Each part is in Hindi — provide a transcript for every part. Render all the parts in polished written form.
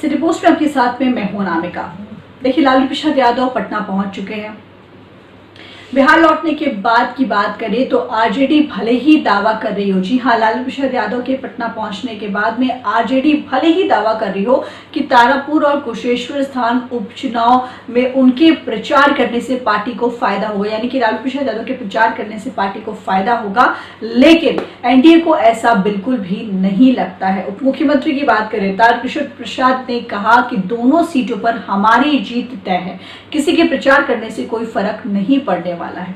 सिटी पोस्ट में आपके साथ में मैं हूं अनामिका। देखिए, लालू प्रसाद यादव पटना पहुंच चुके हैं। बिहार लौटने के बाद की बात करें तो आरजेडी भले ही दावा कर रही हो, जी हाँ, लालू प्रसाद यादव के पटना पहुंचने के बाद में आरजेडी भले ही दावा कर रही हो कि तारापुर और कुशेश्वर स्थान उपचुनाव में उनके प्रचार करने से पार्टी को फायदा होगा, यानी कि लालू प्रसाद यादव के प्रचार करने से पार्टी को फायदा होगा। लेकिन एनडीए को ऐसा बिल्कुल भी नहीं लगता है। उप मुख्यमंत्री की बात करें, तारकिशोर प्रसाद ने कहा कि दोनों सीटों पर हमारी जीत तय है, किसी के प्रचार करने से कोई फर्क नहीं पड़ने वाला है।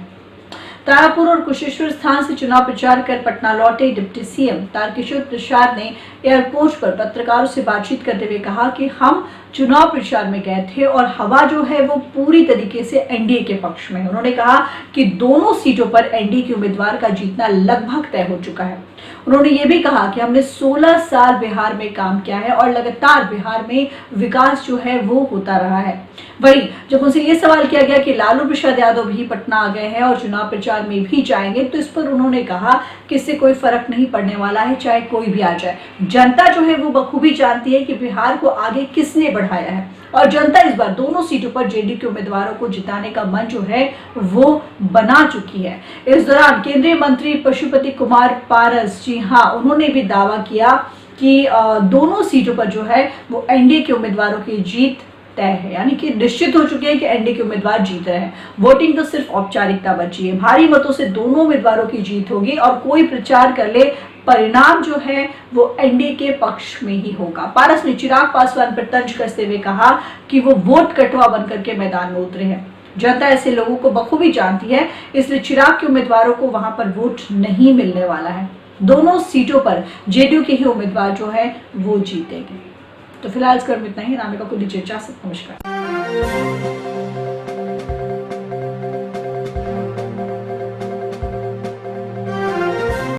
तारापुर और कुशेश्वर स्थान से चुनाव प्रचार कर पटना लौटे डिप्टी सीएम तारकिशोर प्रसाद ने एयरपोर्ट पर पत्रकारों से बातचीत करते हुए कहा कि हम चुनाव प्रचार में गए थे और हवा जो है वो पूरी तरीके से एनडीए के पक्ष में है। उन्होंने कहा कि दोनों सीटों पर एनडीए के उम्मीदवार का जीतना लगभग तय हो चुका है। उन्होंने ये भी कहा कि हमने 16 साल बिहार में काम किया है और लगातार बिहार में विकास जो है वो होता रहा है। वहीं जब उनसे ये सवाल किया गया कि लालू प्रसाद यादव भी पटना आ गए हैं और चुनाव प्रचार में भी जाएंगे, तो इस पर उन्होंने कहा कि इससे कोई फर्क नहीं पड़ने वाला है, चाहे कोई भी आ जाए। जनता जो है वो बखूबी जानती है कि बिहार को आगे किसने बढ़ाया है और जनता इस बार दोनों सीटों पर जेडीयू के उम्मीदवारों को जिताने का मन जो है वो बना चुकी है। इस दौरान केंद्रीय मंत्री पशुपति कुमार पारस, जी हाँ, उन्होंने भी दावा किया कि दोनों सीटों पर जो है वो एनडीए के उम्मीदवारों की जीत तय है, यानी कि निश्चित हो चुके हैं कि एनडीए के उम्मीदवार जीत रहे हैं। वोटिंग तो सिर्फ औपचारिकता बची है। भारी मतों से दोनों उम्मीदवारों की जीत होगी और कोई प्रचार कर ले, परिणाम जो है वो एनडीए के पक्ष में ही होगा। पारस ने चिराग पासवान पर तंज कसते हुए कहा कि वो वोट कटवा बनकर के मैदान में उतरे हैं। जनता ऐसे लोगों को बखूबी जानती है, इसलिए चिराग के उम्मीदवारों को वहां पर वोट नहीं मिलने वाला है। दोनों सीटों पर जेडीयू के ही उम्मीदवार जो है वो जीतेंगे। तो फिलहाल इस क्रम में इतना ही। अनामिका को दीजिए इजाजत। नमस्कार।